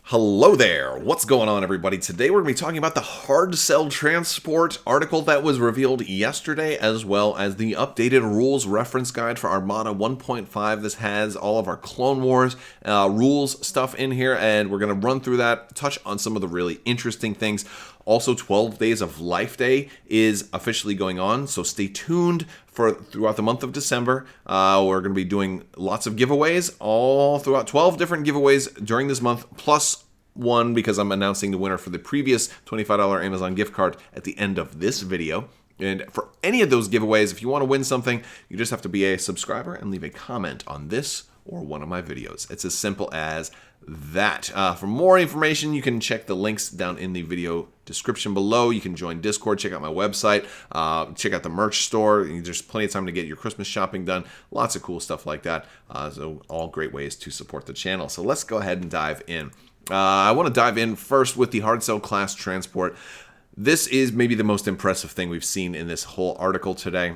Hello there! What's going on, everybody? Today we're going to be talking about the Hardcell Transport article that was revealed yesterday, as well as the updated rules reference guide for Armada 1.5. This has all of our Clone Wars rules stuff in here, and we're going to run through that, touch on some of the really interesting things. Also, 12 Days of Life Day is officially going on, so stay tuned for throughout the month of December. We're going to be doing lots of giveaways all throughout, 12 different giveaways during this month, plus one because I'm announcing the winner for the previous $25 Amazon gift card at the end of this video. And for any of those giveaways, if you want to win something, you just have to be a subscriber and leave a comment on this or one of my videos. It's as simple as that. For more information, you can check the links down in the video description below. You can join Discord, check out my website, check out the merch store. There's plenty of time to get your Christmas shopping done. Lots of cool stuff like that. So all great ways to support the channel. So let's go ahead and dive in. I want to dive in first with the Hardcell class transport. This is maybe the most impressive thing we've seen in this whole article today,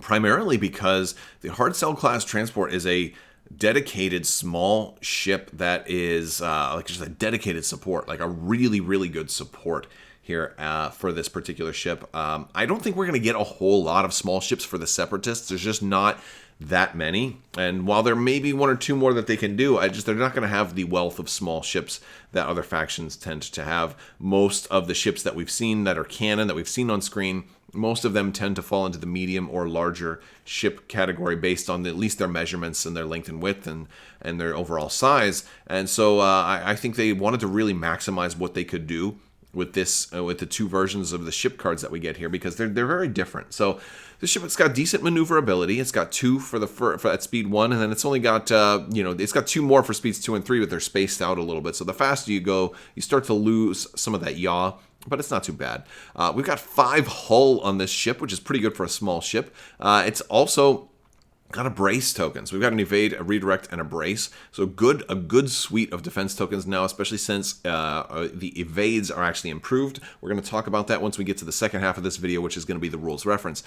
primarily because the Hardcell class transport is a dedicated small ship that is like just a dedicated support, like a really, really good support here for this particular ship. I don't think we're going to get a whole lot of small ships for the Separatists. There's just not that many, and while there may be one or two more that they can do, they're not going to have the wealth of small ships that other factions tend to have. Most of the ships that we've seen that are canon, that we've seen on screen, most of them tend to fall into the medium or larger ship category based on at least their measurements and their length and width and their overall size. And so I think they wanted to really maximize what they could do with this, with the two versions of the ship cards that we get here, because they're very different. So the ship, it's got decent maneuverability. It's got two for at speed 1, and then it's only got it's got two more for speeds 2 and 3, but they're spaced out a little bit. So the faster you go, you start to lose some of that yaw, but it's not too bad. We've got 5 hull on this ship, which is pretty good for a small ship. It's also got a brace tokens. We've got an evade, a redirect, and a brace. So a good suite of defense tokens now, especially since the evades are actually improved. We're going to talk about that once we get to the second half of this video, which is going to be the rules reference.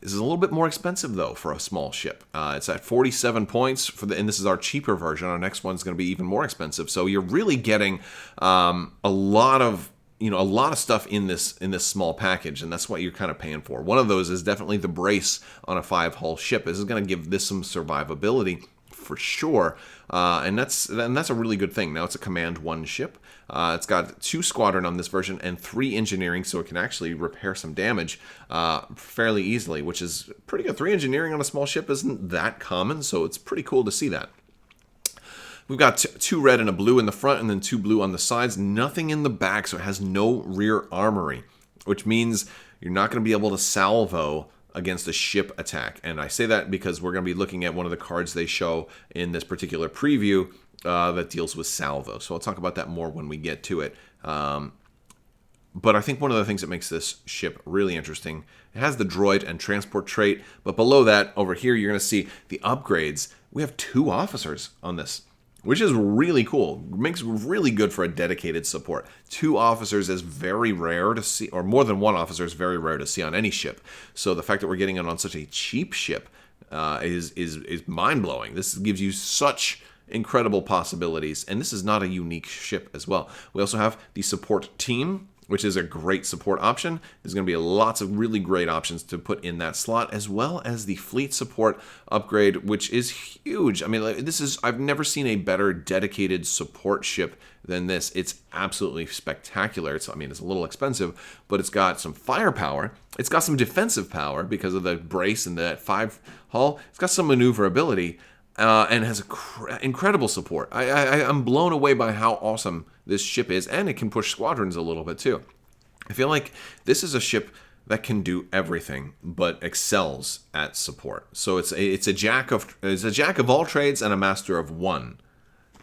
This is a little bit more expensive, though, for a small ship. It's at 47 points, and this is our cheaper version. Our next one's going to be even more expensive. So you're really getting a lot of stuff in this small package, and that's what you're kind of paying for. One of those is definitely the brace on a 5 hull ship. This is going to give this some survivability for sure, and that's a really good thing. Now it's a Command 1 ship. It's got 2 squadron on this version and 3 engineering, so it can actually repair some damage fairly easily, which is pretty good. 3 engineering on a small ship isn't that common, so it's pretty cool to see that. We've got 2 red and a blue in the front, and then 2 blue on the sides. Nothing in the back, so it has no rear armory, which means you're not going to be able to salvo against a ship attack. And I say that because we're going to be looking at one of the cards they show in this particular preview that deals with salvo. So I'll talk about that more when we get to it. But I think one of the things that makes this ship really interesting, it has the droid and transport trait, but below that, over here, you're going to see the upgrades. We have 2 officers on this, which is really cool. Makes really good for a dedicated support. 2 officers is very rare to see, or more than 1 officer is very rare to see on any ship. So the fact that we're getting it on such a cheap ship is mind-blowing. This gives you such incredible possibilities, and this is not a unique ship as well. We also have the support team, which is a great support option. There's going to be lots of really great options to put in that slot, as well as the fleet support upgrade, which is huge. I mean, I've never seen a better dedicated support ship than this. It's absolutely spectacular. It's a little expensive, but it's got some firepower. It's got some defensive power because of the brace and that 5 hull. It's got some maneuverability. And has incredible support. I'm blown away by how awesome this ship is, and it can push squadrons a little bit too. I feel like this is a ship that can do everything, but excels at support. So it's a jack of all trades and a master of one,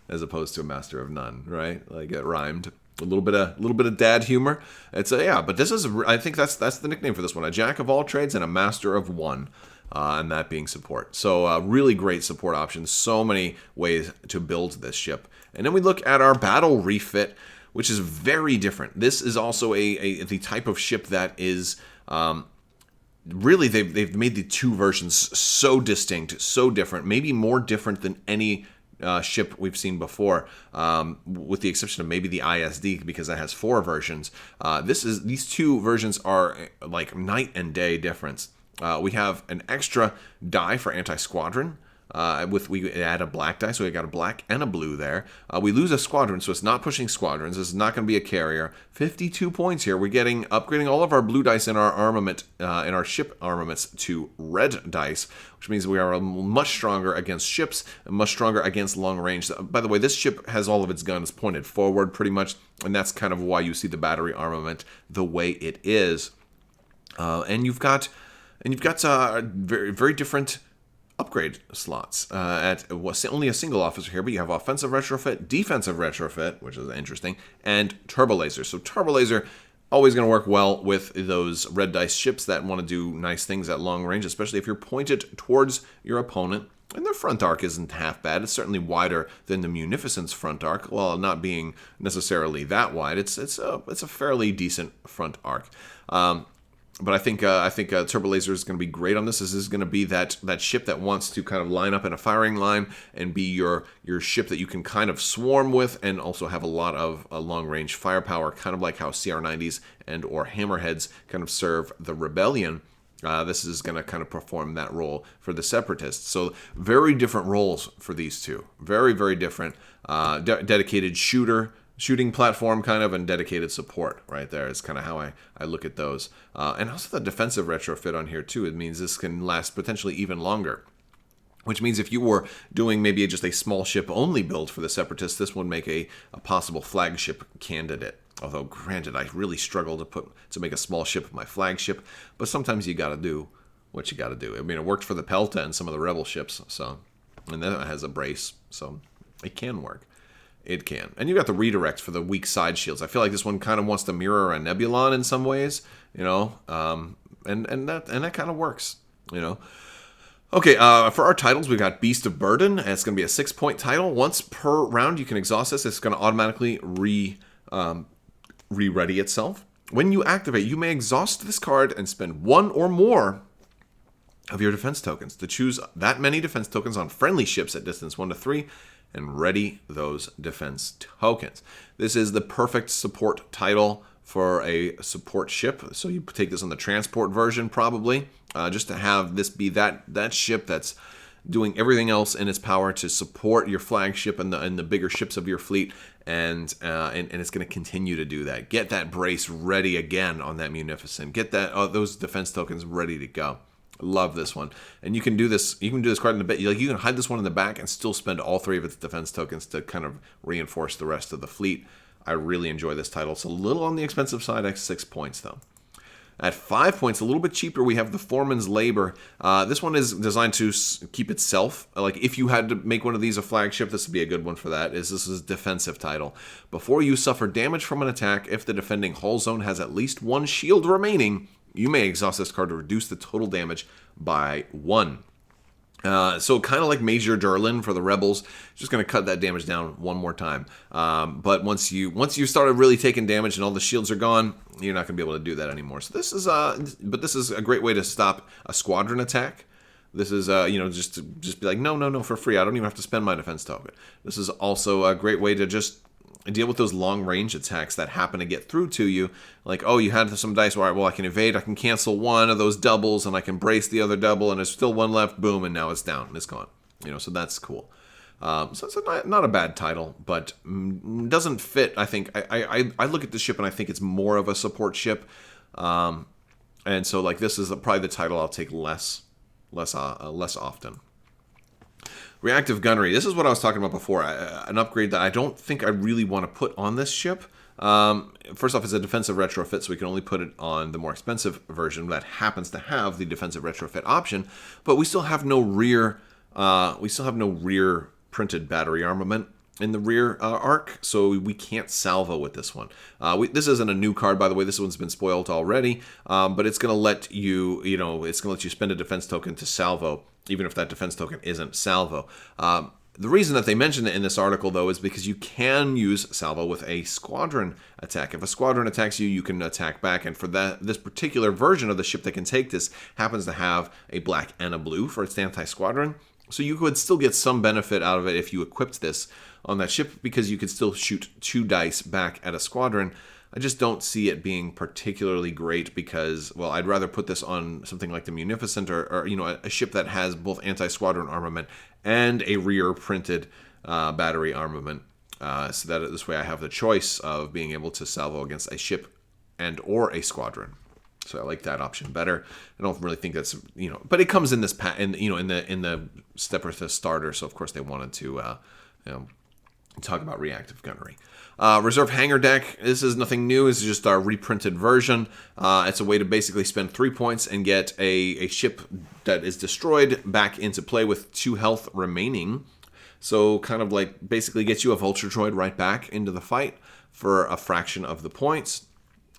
as opposed to a master of none, right? Like it rhymed. A little bit of dad humor. But this is, I think that's the nickname for this one: a jack of all trades and a master of one. And that being support. So really great support options. So many ways to build this ship. And then we look at our battle refit, which is very different. This is also the type of ship that is really they've made the 2 versions so distinct, so different, maybe more different than any ship we've seen before, with the exception of maybe the ISD, because it has 4 versions. These 2 versions are like night and day difference. We have an extra die for anti-squadron. We add a black die, so we got a black and a blue there. We lose a squadron, so it's not pushing squadrons. This is not going to be a carrier. 52 points here. We're upgrading all of our blue dice in our armament, in our ship armaments, to red dice, which means we are much stronger against ships and much stronger against long range. By the way, this ship has all of its guns pointed forward pretty much, and that's kind of why you see the battery armament the way it is. And you've got very, very different upgrade slots at only a single officer here, but you have offensive retrofit, defensive retrofit, which is interesting, and turbo laser. So turbo laser always going to work well with those red dice ships that want to do nice things at long range, especially if you're pointed towards your opponent. And their front arc isn't half bad. It's certainly wider than the Munificent's front arc, while not being necessarily that wide. It's a fairly decent front arc. But I think Turbo Laser is going to be great on this. This is going to be that ship that wants to kind of line up in a firing line and be your ship that you can kind of swarm with, and also have a lot of long-range firepower, kind of like how CR-90s and or Hammerheads kind of serve the Rebellion. This is going to kind of perform that role for the Separatists. So very different roles for these two. Very, very different. Dedicated shooting platform kind of, and dedicated support right there is kind of how I look at those. And also the defensive retrofit on here too. It means this can last potentially even longer. Which means if you were doing maybe just a small ship only build for the Separatists, this would make a possible flagship candidate. Although, granted, I really struggle to make a small ship my flagship, but sometimes you got to do what you got to do. I mean, it worked for the Pelta and some of the Rebel ships, and then it has a brace, so it can work. It can. And you got the redirect for the weak side shields. I feel like this one kind of wants to mirror a Nebulon in some ways, and that kind of works, Okay, for our titles, we got Beast of Burden. And it's going to be a 6-point title. Once per round, you can exhaust this. It's going to automatically re-ready itself. When you activate, you may exhaust this card and spend 1 or more of your defense tokens to choose that many defense tokens on friendly ships at distance 1 to 3 and ready those defense tokens. This is the perfect support title for a support ship. So you take this on the transport version probably, just to have this be that ship that's doing everything else in its power to support your flagship and the bigger ships of your fleet, and it's going to continue to do that. Get that brace ready again on that Munificent. Get those defense tokens ready to go. Love this one. And you can do this card in a bit. You can hide this one in the back and still spend all 3 of its defense tokens to kind of reinforce the rest of the fleet. I really enjoy this title. It's a little on the expensive side at 6 points though. At 5 points, a little bit cheaper, we have the Foreman's Labor. This one is designed to keep itself. Like, if you had to make one of these a flagship, this would be a good one for that. This is a defensive title. Before you suffer damage from an attack, if the defending hull zone has at least 1 shield remaining, you may exhaust this card to reduce the total damage by 1. So kind of like Major Durlin for the Rebels, just going to cut that damage down 1 more time. But once you started really taking damage and all the shields are gone, you're not going to be able to do that anymore. So this is a great way to stop a squadron attack. This is just be like no for free. I don't even have to spend my defense token. This is also a great way to just deal with those long range attacks that happen to get through to you. Like, oh, you had some dice, all right, well, I can evade, I can cancel one of those doubles, and I can brace the other double, and there's still one left, boom, and now it's down, and it's gone. So that's cool. So it's not a bad title, but doesn't fit, I think. I look at this ship, and I think it's more of a support ship. And so, like, this is probably the title I'll take less often. Reactive Gunnery. This is what I was talking about before. An upgrade that I don't think I really want to put on this ship. First off, it's a defensive retrofit, so we can only put it on the more expensive version that happens to have the defensive retrofit option. But we still have no rear. Printed battery armament in the rear arc, so we can't salvo with this one. This isn't a new card, by the way. This one's been spoiled already, but it's going to let you, spend a defense token to salvo, even if that defense token isn't salvo. The reason that they mentioned it in this article, though, is because you can use salvo with a squadron attack. If a squadron attacks you, you can attack back. And for this particular version of the ship that can take this happens to have a black and a blue for its anti-squadron. So you could still get some benefit out of it if you equipped this on that ship, because you could still shoot 2 dice back at a squadron. I just don't see it being particularly great because, well, I'd rather put this on something like the Munificent or you know, a ship that has both anti-squadron armament and a rear-printed battery armament. So that this way I have the choice of being able to salvo against a ship and or a squadron. So I like that option better. I don't really think that's, you know, but it comes in this in the Separatist starter. So of course they wanted to you know, talk about reactive gunnery. Reserve hangar deck. This is nothing new. It's just our reprinted version. It's a way to basically spend 3 points and get a ship that is destroyed back into play with 2 health remaining. So kind of like basically gets you a Vulture Droid right back into the fight for a fraction of the points.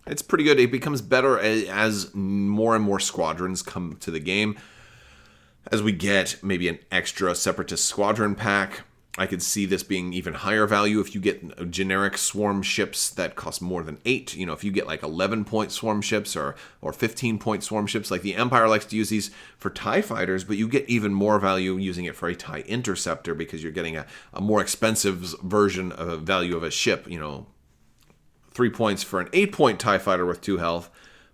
It's pretty good. It becomes better as more and more squadrons come to the game. As we get maybe an extra Separatist squadron pack, I could see this being even higher value if you get generic swarm ships that cost more than 8. You know, if you get like 11-point swarm ships or 15-point swarm ships, like the Empire likes to use these for TIE fighters, but you get even more value using it for a TIE interceptor because you're getting a more expensive version of a value of a ship. You know, 3 points for an 8-point TIE fighter with 2 health,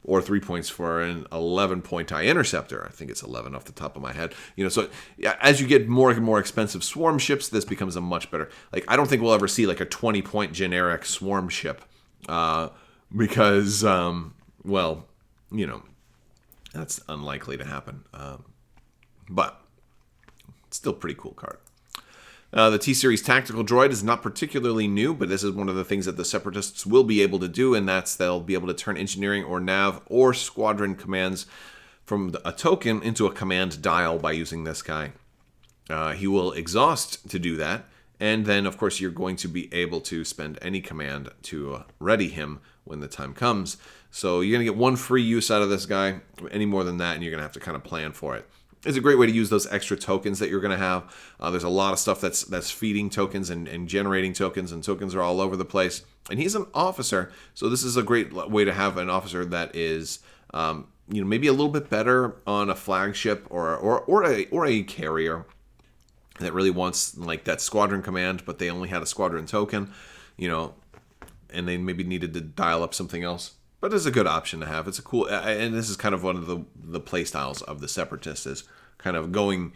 or 3 points for an 11-point TIE interceptor. I think it's 11 off the top of my head. You know, so as you get more and more expensive swarm ships, this becomes a much better. Like, I don't think we'll ever see like a 20-point generic swarm ship, because, well, you know, that's unlikely to happen. But it's still a pretty cool card. The T-Series Tactical Droid is not particularly new, but this is one of the things that the Separatists will be able to do, and that's they'll be able to turn engineering or nav or squadron commands from a token into a command dial by using this guy. He will exhaust to do that, and then, of course, you're going to be able to spend any command to ready him when the time comes. So you're going to get 1 free use out of this guy. Any more than that, and you're going to have to kind of plan for it. It's a great way to use those extra tokens that you're going to have. There's a lot of stuff that's feeding tokens and generating tokens, and tokens are all over the place. And he's an officer, so this is a great way to have an officer that is, you know, maybe a little bit better on a flagship or a carrier that really wants like that squadron command, but they only had a squadron token, you know, and they maybe needed to dial up something else. But it's a good option to have. It's a cool, and this is kind of one of the play styles of the Separatists, is kind of going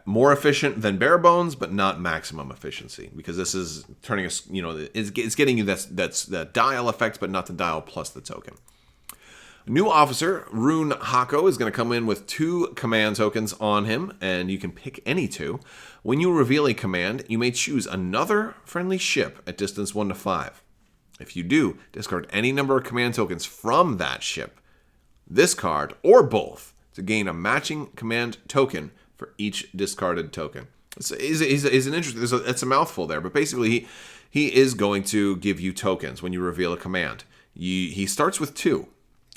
more efficient than bare bones, but not maximum efficiency, because this is turning us, you know, it's getting you that dial effect, but not the dial plus the token. New officer, Rune Hako, is going to come in with 2 command tokens on him, and you can pick any 2. When you reveal a command, you may choose another friendly ship at distance 1 to 5. If you do, discard any number of command tokens from that ship, this card, or both, to gain a matching command token for each discarded token. It's an interesting, it's a mouthful there, but basically he is going to give you tokens when you reveal a command. He starts with 2,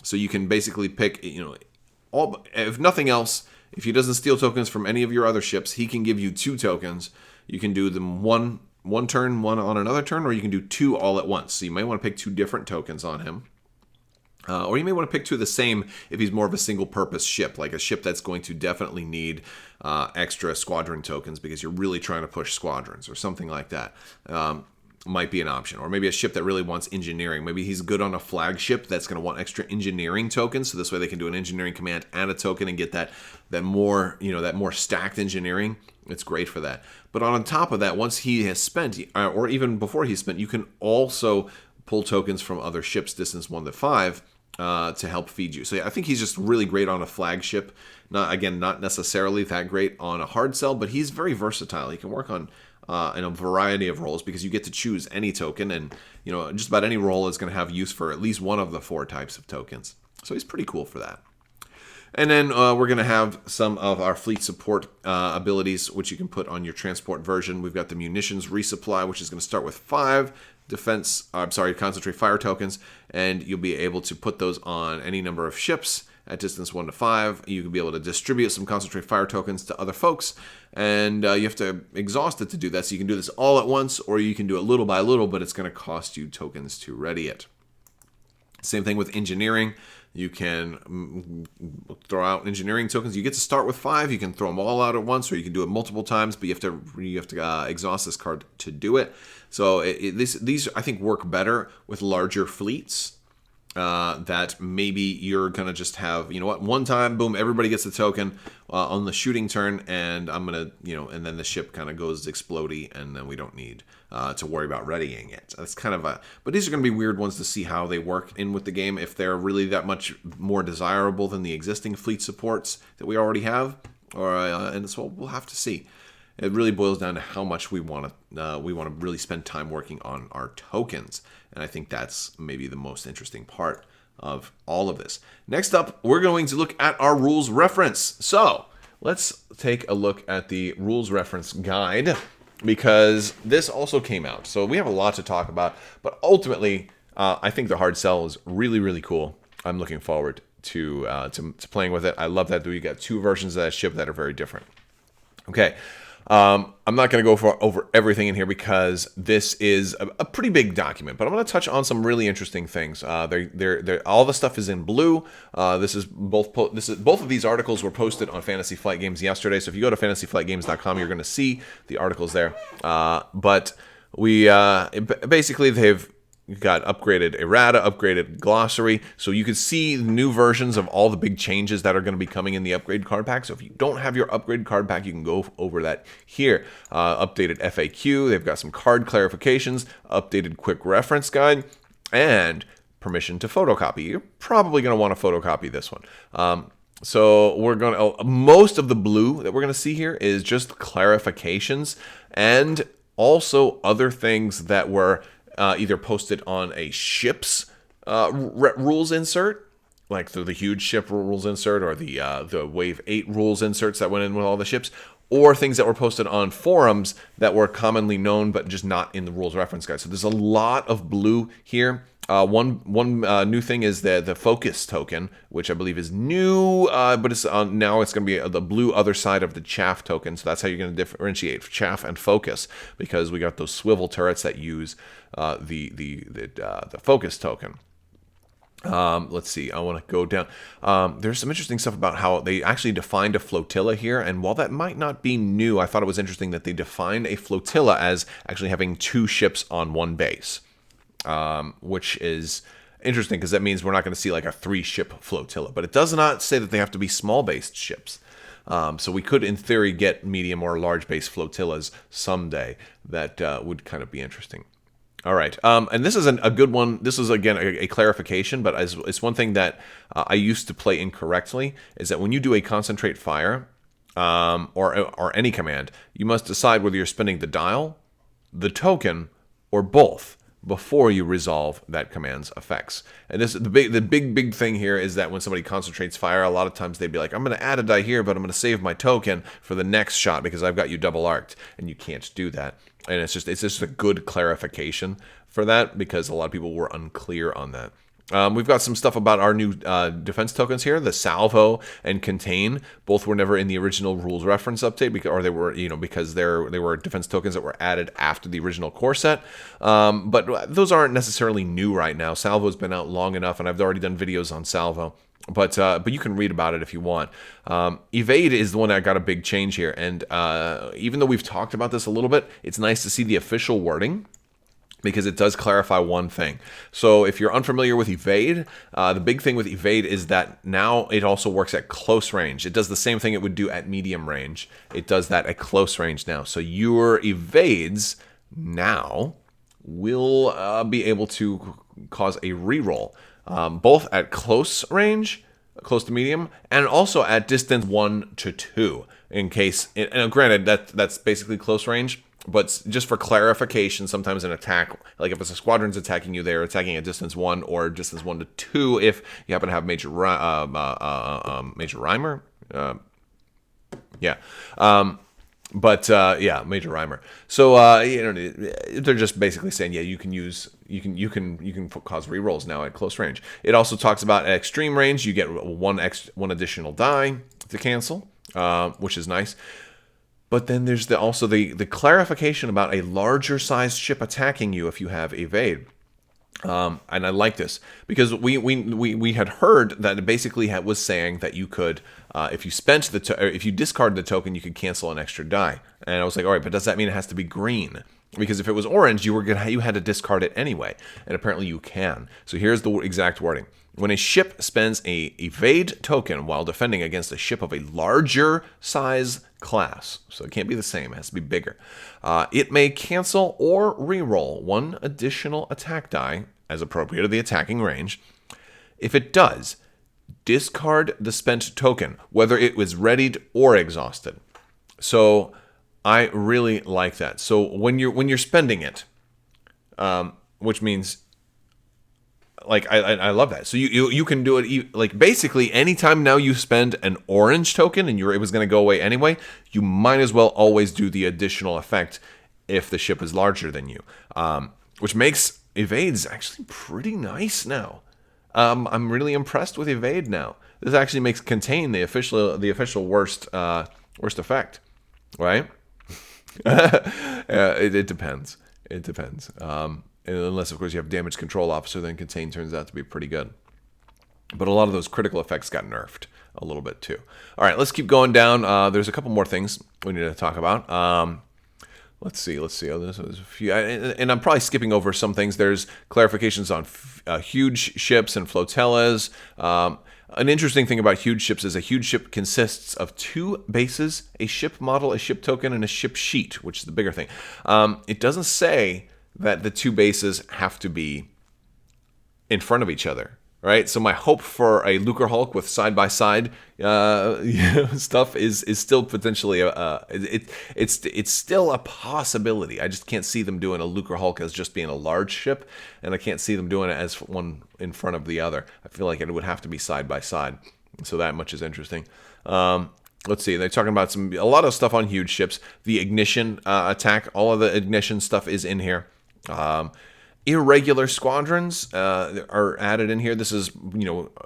so you can basically pick, you know, if nothing else, if he doesn't steal tokens from any of your other ships, he can give you 2 tokens. You can do them one turn, one on another turn, or you can do 2 all at once. So you might want to pick 2 different tokens on him. Or you may want to pick 2 of the same if he's more of a single-purpose ship, like a ship that's going to definitely need extra squadron tokens because you're really trying to push squadrons or something like that. Might be an option. Or maybe a ship that really wants engineering. Maybe he's good on a flagship that's going to want extra engineering tokens, so this way they can do an engineering command and a token and get that more, you know, that more stacked engineering. It's great for that. But on top of that, once he has spent, or even before he's spent, you can also pull tokens from other ships distance 1 to 5 to help feed you. So yeah, I think he's just really great on a flagship. Not necessarily that great on a hard sell, but he's very versatile. He can work on in a variety of roles because you get to choose any token, and you know, just about any role is going to have use for at least one of the 4 types of tokens. So he's pretty cool for that. And then we're going to have some of our fleet support abilities, which you can put on your transport version. We've got the munitions resupply, which is going to start with 5 concentrate fire tokens, and you'll be able to put those on any number of ships at distance 1 to 5. You can be able to distribute some concentrate fire tokens to other folks, and you have to exhaust it to do that. So you can do this all at once, or you can do it little by little, but it's going to cost you tokens to ready it. Same thing with engineering. You can throw out engineering tokens. You get to start with 5. You can throw them all out at once, or you can do it multiple times, but you have to exhaust this card to do it. So these I think work better with larger fleets. That maybe you're going to just have, you know what, one time, boom, everybody gets a token on the shooting turn, and I'm going to, and then the ship kind of goes explodey, and then we don't need to worry about readying it. That's kind of but these are going to be weird ones to see how they work in with the game, if they're really that much more desirable than the existing fleet supports that we already have, and so we'll have to see. It really boils down to how much we want to really spend time working on our tokens. And I think that's maybe the most interesting part of all of this. Next up, we're going to look at our rules reference. So let's take a look at the rules reference guide, because this also came out. So we have a lot to talk about, but ultimately, I think the Hardcell is really, really cool. I'm looking forward to playing with it. I love that we got 2 versions of that ship that are very different. Okay. I'm not going to go over everything in here because this is a pretty big document, but I'm going to touch on some really interesting things. All the stuff is in blue. Both of these articles were posted on Fantasy Flight Games yesterday. So if you go to fantasyflightgames.com, you're going to see the articles there. But we basically they've got upgraded errata, upgraded glossary, so you can see new versions of all the big changes that are going to be coming in the upgrade card pack. So if you don't have your upgrade card pack, you can go over that here. Updated FAQ, they've got some card clarifications, updated quick reference guide, and permission to photocopy. You're probably going to want to photocopy this one. So we're going to, most of the blue that we're going to see here is just clarifications, and also other things that were either posted on a ship's rules insert, like the huge ship rules insert, or the Wave 8 rules inserts that went in with all the ships, or things that were posted on forums that were commonly known but just not in the rules reference guide. So there's a lot of blue here. One new thing is the focus token, which I believe is new, but it's now it's going to be the blue other side of the chaff token. So that's how you're going to differentiate chaff and focus, because we got those swivel turrets that use the focus token. Let's see. I want to go down. There's some interesting stuff about how they actually defined a flotilla here. And while that might not be new, I thought it was interesting that they defined a flotilla as actually having 2 ships on one base. Which is interesting because that means we're not going to see like a 3-ship flotilla. But it does not say that they have to be small-based ships. So we could, in theory, get medium or large-based flotillas someday. That would kind of be interesting. All right. And this is a good one. This is, again, a clarification, but it's one thing that I used to play incorrectly, is that when you do a concentrate fire or any command, you must decide whether you're spending the dial, the token, or both before you resolve that command's effects. And this the big thing here is that when somebody concentrates fire, a lot of times they'd be like, I'm going to add a die here, but I'm going to save my token for the next shot because I've got you double arced, and you can't do that. And it's just a good clarification for that, because a lot of people were unclear on that. We've got some stuff about our new defense tokens here. The salvo and contain both were never in the original rules reference update, because they were, because they were defense tokens that were added after the original core set. But those aren't necessarily new right now. Salvo's been out long enough, and I've already done videos on salvo. But you can read about it if you want. Evade is the one that got a big change here, and even though we've talked about this a little bit, it's nice to see the official wording, because it does clarify one thing. So if you're unfamiliar with Evade, the big thing with Evade is that now it also works at close range. It does the same thing it would do at medium range. It does that at close range now. So your evades now will be able to cause a reroll, both at close range, close to medium, and also at distance 1 to 2. In case, and granted, that's basically close range. But just for clarification, sometimes an attack, like if it's a squadron's attacking you, they're attacking at distance 1 or distance 1 to 2 if you happen to have Major Rhymer. Major Rhymer. So they're just basically saying, yeah, you can cause rerolls now at close range. It also talks about at extreme range, you get one additional die to cancel, which is nice. But then there's also the clarification about a larger sized ship attacking you if you have evade. And I like this because we had heard that it basically was saying that you could, if you spent if you discarded the token, you could cancel an extra die. And I was like, all right, but does that mean it has to be green? Because if it was orange, you had to discard it anyway, and apparently you can. So here's the exact wording: when a ship spends a evade token while defending against a ship of a larger size class, so it can't be the same; it has to be bigger. It may cancel or reroll one additional attack die as appropriate to the attacking range. If it does, discard the spent token, whether it was readied or exhausted. So I really like that. So when you're spending it, which means, like, I love that. So you can do it, like, basically anytime now you spend an orange token and it was going to go away anyway, you might as well always do the additional effect if the ship is larger than you, which makes evades actually pretty nice now. I'm really impressed with evade now. This actually makes contain the official worst effect, right? It depends. It depends. Unless, of course, you have damage control officer, then contain turns out to be pretty good. But a lot of those critical effects got nerfed a little bit too. All right, let's keep going down. There's a couple more things we need to talk about. Let's see. Oh, there's a few, and I'm probably skipping over some things. There's clarifications on huge ships and flotillas. An interesting thing about huge ships is a huge ship consists of 2 bases: a ship model, a ship token, and a ship sheet, which is the bigger thing. It doesn't say that the 2 bases have to be in front of each other, right? So my hope for a Lucre Hulk with side-by-side stuff is still potentially it's still a possibility. I just can't see them doing a Lucre Hulk as just being a large ship, and I can't see them doing it as one in front of the other. I feel like it would have to be side-by-side. So that much is interesting. Let's see. They're talking about a lot of stuff on huge ships. The ignition attack, all of the ignition stuff is in here. Irregular Squadrons are added in here. This is,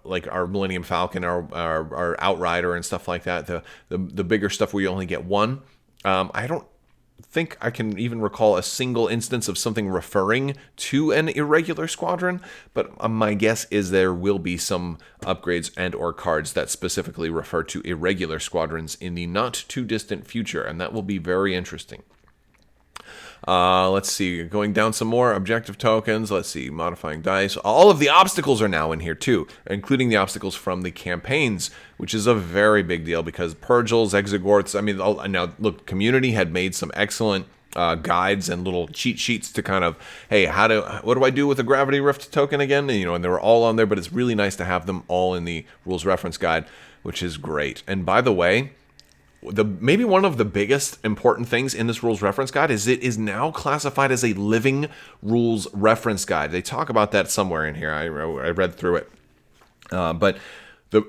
like our Millennium Falcon, our Outrider and stuff like that. The bigger stuff where you only get 1. I don't think I can even recall a single instance of something referring to an Irregular Squadron, but my guess is there will be some upgrades and or cards that specifically refer to Irregular Squadrons in the not too distant future, and that will be very interesting. Let's see, going down some more objective tokens. Let's see, modifying dice. All of the obstacles are now in here too, including the obstacles from the campaigns, which is a very big deal because Purgils, Exegorts, I mean, now look, community had made some excellent guides and little cheat sheets to kind of, hey, what do I do with a Gravity Rift token again? And they were all on there, but it's really nice to have them all in the rules reference guide, which is great. And by the way, maybe one of the biggest important things in this rules reference guide is it is now classified as a living rules reference guide. They talk about that somewhere in here. I read through it. But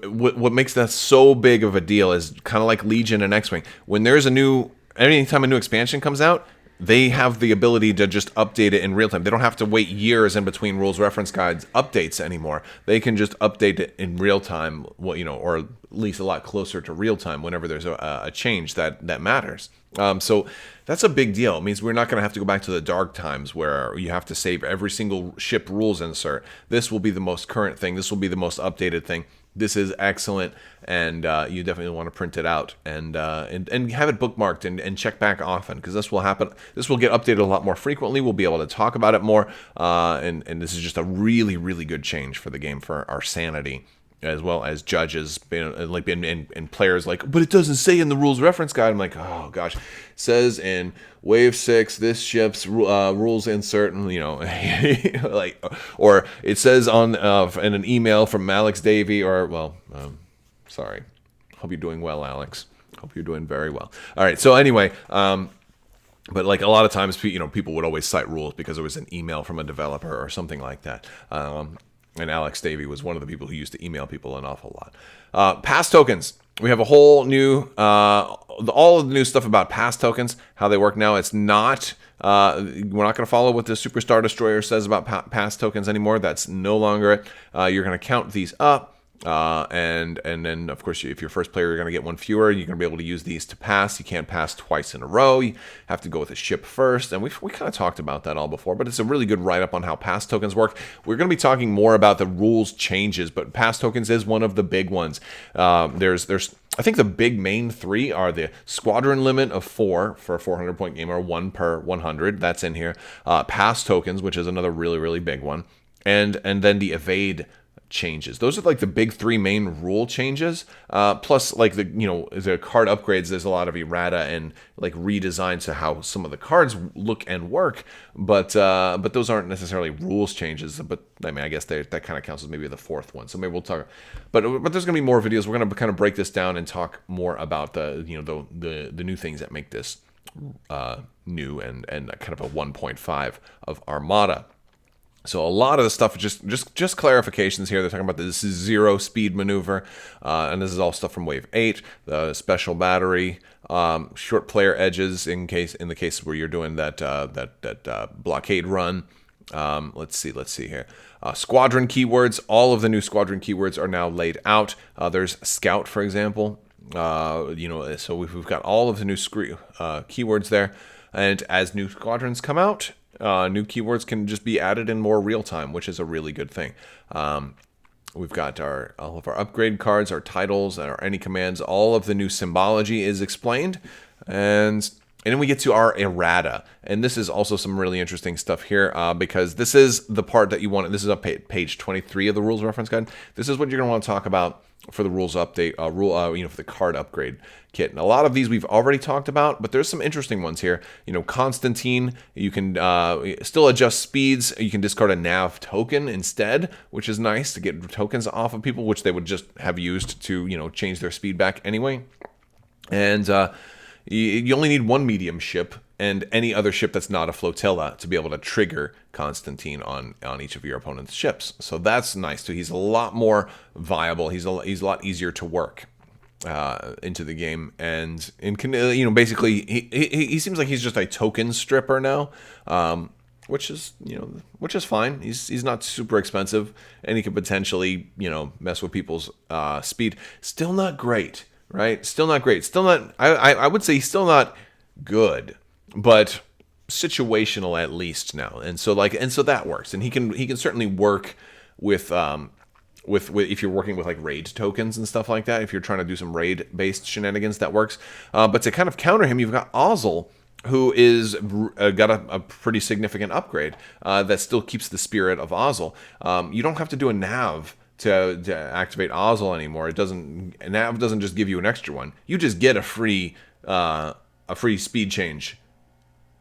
what makes that so big of a deal is kind of like Legion and X-Wing. When there's anytime a new expansion comes out, they have the ability to just update it in real time. They don't have to wait years in between rules reference guides updates anymore. They can just update it in real time, or at least a lot closer to real time whenever there's a change that matters. So that's a big deal. It means we're not going to have to go back to the dark times where you have to save every single ship rules insert. This will be the most current thing. This will be the most updated thing. This is excellent, and you definitely want to print it out and have it bookmarked and check back often, because this will happen. This will get updated a lot more frequently. We'll be able to talk about it more, and this is just a really, really good change for the game, for our sanity, as well as judges and players but it doesn't say in the rules reference guide. I'm like, oh gosh, it says in Wave 6 this ship's rules insert, and or it says on in an email from Alex Davey, or sorry, hope you're doing well, Alex. Hope you're doing very well. All right, so anyway, but a lot of times, people would always cite rules because it was an email from a developer or something like that. And Alex Davey was one of the people who used to email people an awful lot. Pass tokens. We have a whole new, all of the new stuff about pass tokens, how they work now. It's not, we're not going to follow what the Superstar Destroyer says about pass tokens anymore. That's no longer it. You're going to count these up, And then, of course, if you're first player, you're going to get one fewer. You're going to be able to use these to pass. You can't pass twice in a row. You have to go with a ship first. And we kind of talked about that all before, but it's a really good write-up on how pass tokens work. We're going to be talking more about the rules changes, but pass tokens is one of the big ones. There's I think the big main three are the squadron limit of 4 for a 400-point game, or 1 per 100. That's in here. Pass tokens, which is another really, really big one. And then the evade changes. Those are like the big 3 main rule changes. Plus, like the card upgrades. There's a lot of errata and like redesigns to how some of the cards look and work. But those aren't necessarily rules changes. But I mean, I guess that kind of counts as maybe the 4th one. So maybe we'll talk. But there's gonna be more videos. We're gonna kind of break this down and talk more about the new things that make this new and kind of a 1.5 of Armada. So a lot of the stuff is just clarifications here. They're talking about this is 0 speed maneuver, and this is all stuff from Wave 8, the special battery, short player edges in the case where you're doing that blockade run. Let's see here. Squadron keywords. All of the new squadron keywords are now laid out. There's Scout, for example. So we've got all of the new keywords there, and as new squadrons come out, new keywords can just be added in more real time, which is a really good thing. We've got all of our upgrade cards, our titles, and any commands. All of the new symbology is explained, and then we get to our errata. And this is also some really interesting stuff here, because this is the part that you want. This is on page 23 of the rules reference guide. This is what you're going to want to talk about for the rules update, for the card upgrade kit. And a lot of these we've already talked about, but there's some interesting ones here. Constantine, you can still adjust speeds. You can discard a nav token instead, which is nice to get tokens off of people, which they would just have used to, change their speed back anyway. And you only need 1 medium ship and any other ship that's not a flotilla to be able to trigger Constantine on each of your opponent's ships. So that's nice too. He's a lot more viable. He's a lot easier to work into the game, and basically he seems like he's just a token stripper now, which is fine. He's not super expensive, and he could potentially mess with people's speed. Still not great, right? Still not great. Still not. I would say he's still not good, but situational at least now. And so that works, and he can certainly work with if you're working with like raid tokens and stuff like that. If you're trying to do some raid based shenanigans, that works. But to kind of counter him, you've got Ozzel, who is got a pretty significant upgrade that still keeps the spirit of Ozzel. You don't have to do a nav to activate Ozzel anymore. Nav doesn't just give you an extra one. You just get a free speed change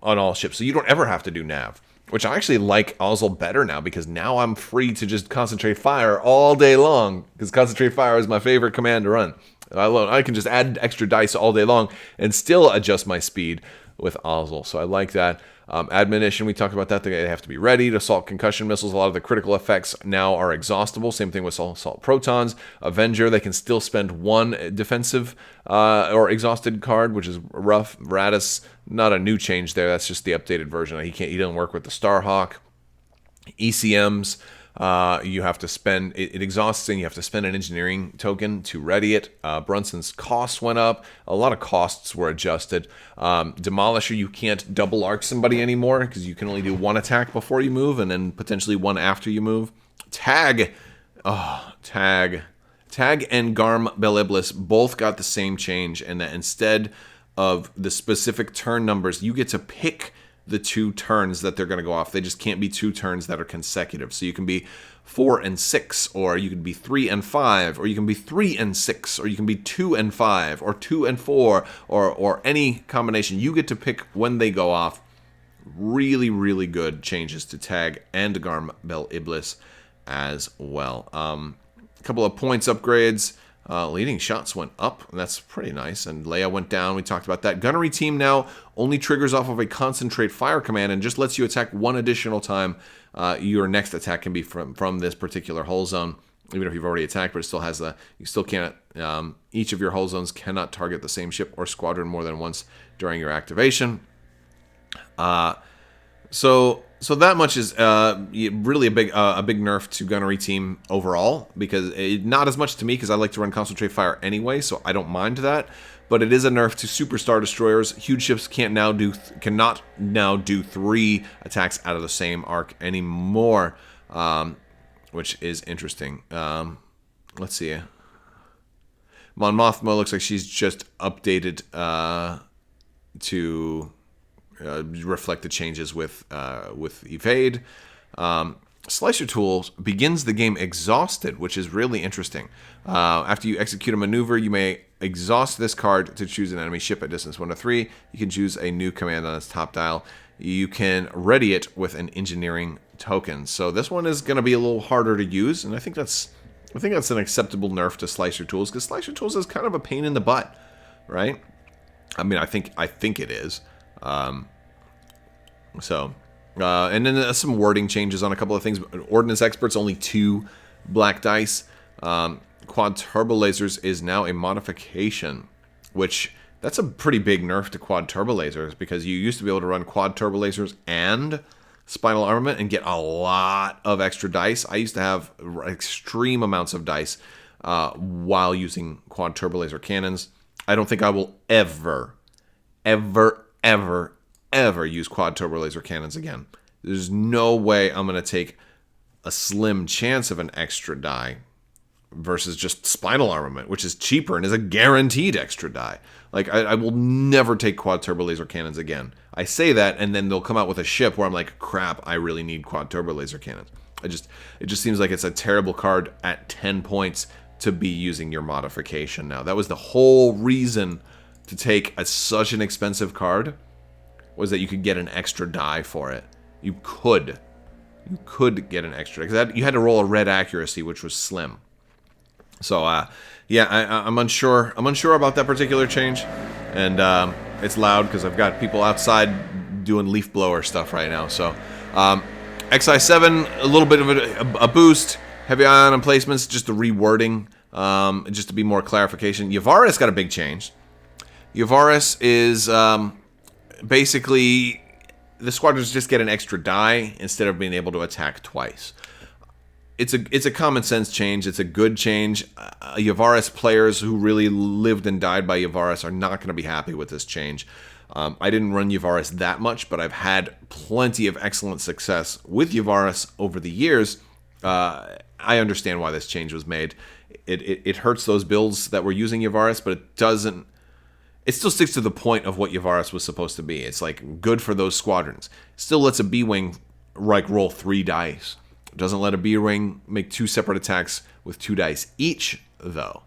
on all ships, so you don't ever have to do nav. Which I actually like Ozzel better now, because now I'm free to just concentrate fire all day long, because concentrate fire is my favorite command to run. I can just add extra dice all day long and still adjust my speed with Ozzel, so I like that. Admonition, we talked about that. They have to be ready to assault concussion missiles. A lot of the critical effects now are exhaustible. Same thing with assault protons. Avenger, they can still spend 1 defensive or exhausted card, which is rough. Radis, not a new change there. That's just the updated version. He doesn't work with the Starhawk. ECMs, you have to spend it exhausts, and you have to spend an engineering token to ready it. Brunson's costs went up. A lot of costs were adjusted. Demolisher, you can't double arc somebody anymore, because you can only do 1 attack before you move, and then potentially 1 after you move. Tag and Garm Beliblis both got the same change, and that instead of the specific turn numbers, you get to pick the 2 turns that they're going to go off. They just can't be 2 turns that are consecutive. So you can be 4 and 6, or you can be 3 and 5, or you can be 3 and 6, or you can be 2 and 5, or 2 and 4, or any combination. You get to pick when they go off. Really, really good changes to Tag and Garm Bel Iblis as well. A couple of points upgrades. Leading shots went up, and that's pretty nice. And Leia went down. We talked about that. Gunnery team now only triggers off of a concentrate fire command and just lets you attack 1 additional time. Your next attack can be from this particular hull zone, even if you've already attacked, but it still has you still can't, each of your hull zones cannot target the same ship or squadron more than once during your activation. So So that much is really a big nerf to gunnery team overall, because not as much to me, because I like to run concentrate fire anyway, so I don't mind that. But it is a nerf to superstar destroyers. Huge ships cannot now do 3 attacks out of the same arc anymore, which is interesting. Let's see. Mon Mothma looks like she's just updated to reflect the changes with evade. Slicer Tools begins the game exhausted, which is really interesting. After you execute a maneuver, you may exhaust this card to choose an enemy ship at distance 1 to 3. You can choose a new command on its top dial. You can ready it with an engineering token. So this one is going to be a little harder to use, and I think that's an acceptable nerf to Slicer Tools, because Slicer Tools is kind of a pain in the butt, right? I mean, I think it is. And then some wording changes on a couple of things. Ordnance Experts, only 2 black dice. Quad Turbo Lasers is now a modification, which that's a pretty big nerf to Quad Turbo Lasers, because you used to be able to run Quad Turbo Lasers and Spinal Armament and get a lot of extra dice. I used to have extreme amounts of dice while using Quad Turbo Laser cannons. I don't think I will ever use Quad Turbo Laser cannons again. There's no way I'm going to take a slim chance of an extra die versus just Spinal Armament, which is cheaper and is a guaranteed extra die. Like, I will never take Quad Turbo Laser cannons again. I say that, and then they'll come out with a ship where I'm like, crap, I really need Quad Turbo Laser cannons. It just seems like it's a terrible card at 10 points to be using your modification now. That was the whole reason to take such an expensive card, was that you could get an extra die for it. You could get an extra, because you had to roll a red accuracy, which was slim. So yeah, I'm unsure about that particular change, and it's loud because I've got people outside doing leaf blower stuff right now. So XI7, a little bit of a boost. Heavy ion emplacements, just the rewording, just to be more clarification. Yavaris got a big change. Yavaris is basically, the squadrons just get an extra die instead of being able to attack twice. It's a common sense change. It's a good change. Yavaris players who really lived and died by Yavaris are not going to be happy with this change. I didn't run Yavaris that much, but I've had plenty of excellent success with Yavaris over the years. I understand why this change was made. It hurts those builds that were using Yavaris, but it doesn't. It still sticks to the point of what Yavaris was supposed to be. It's like good for those squadrons. Still lets a B-wing roll 3 dice. Doesn't let a B-wing make 2 separate attacks with 2 dice each, though,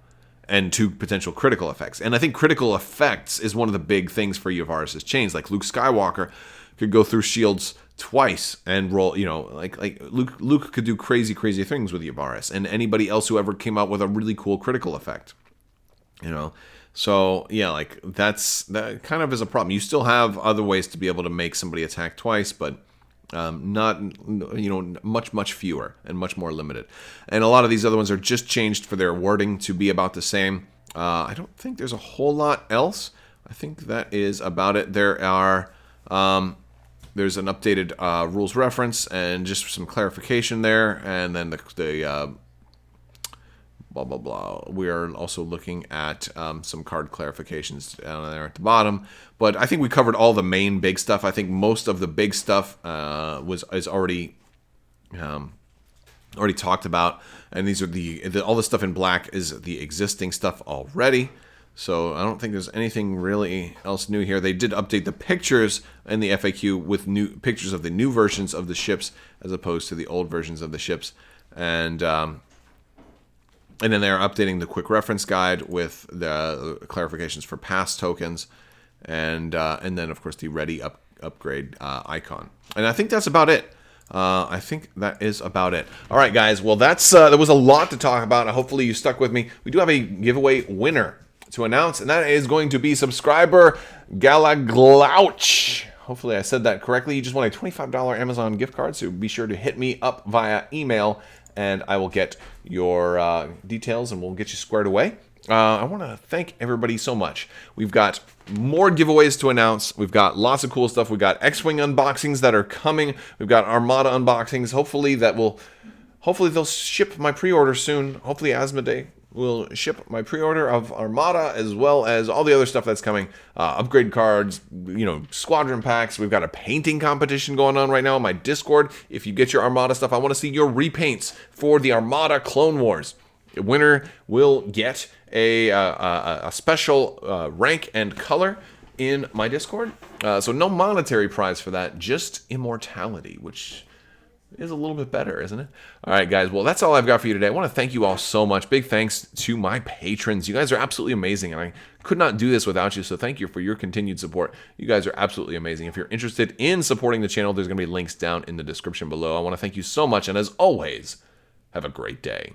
and 2 potential critical effects. And I think critical effects is one of the big things for Yavaris' chains. Like Luke Skywalker could go through shields twice and roll, like Luke could do crazy things with Yavaris, and anybody else who ever came out with a really cool critical effect, So yeah, like that kind of is a problem. You still have other ways to be able to make somebody attack twice, but not, much fewer and much more limited. And a lot of these other ones are just changed for their wording to be about the same. I don't think there's a whole lot else. I think that is about it. There's an updated rules reference and just some clarification there, and then the blah blah blah. We are also looking at some card clarifications down there at the bottom, but I think we covered all the main big stuff. I think most of the big stuff is already talked about, and these are all the stuff in black is the existing stuff already. So I don't think there's anything really else new here. They did update the pictures in the FAQ with new pictures of the new versions of the ships as opposed to the old versions of the ships, and then they're updating the quick reference guide with the clarifications for pass tokens, and then of course the ready upgrade icon. And I think that's about it. I think that is about it. All right, guys. Well, that was a lot to talk about. Hopefully you stuck with me. We do have a giveaway winner to announce, and that is going to be subscriber Galaglouch. Hopefully I said that correctly. You just won a $25 Amazon gift card, so be sure to hit me up via email, and I will get your details, and we'll get you squared away. I want to thank everybody so much. We've got more giveaways to announce. We've got lots of cool stuff. We've got X-Wing unboxings that are coming. We've got Armada unboxings. Hopefully they'll ship my pre-order soon. Hopefully Asmodee will ship my pre-order of Armada, as well as all the other stuff that's coming. Upgrade cards, squadron packs. We've got a painting competition going on right now on my Discord. If you get your Armada stuff, I want to see your repaints for the Armada Clone Wars. The winner will get a special rank and color in my Discord. So no monetary prize for that, just immortality, which is a little bit better, isn't it? All right, guys. Well, that's all I've got for you today. I want to thank you all so much. Big thanks to my patrons. You guys are absolutely amazing, and I could not do this without you, so thank you for your continued support. You guys are absolutely amazing. If you're interested in supporting the channel, there's going to be links down in the description below. I want to thank you so much, and as always, have a great day.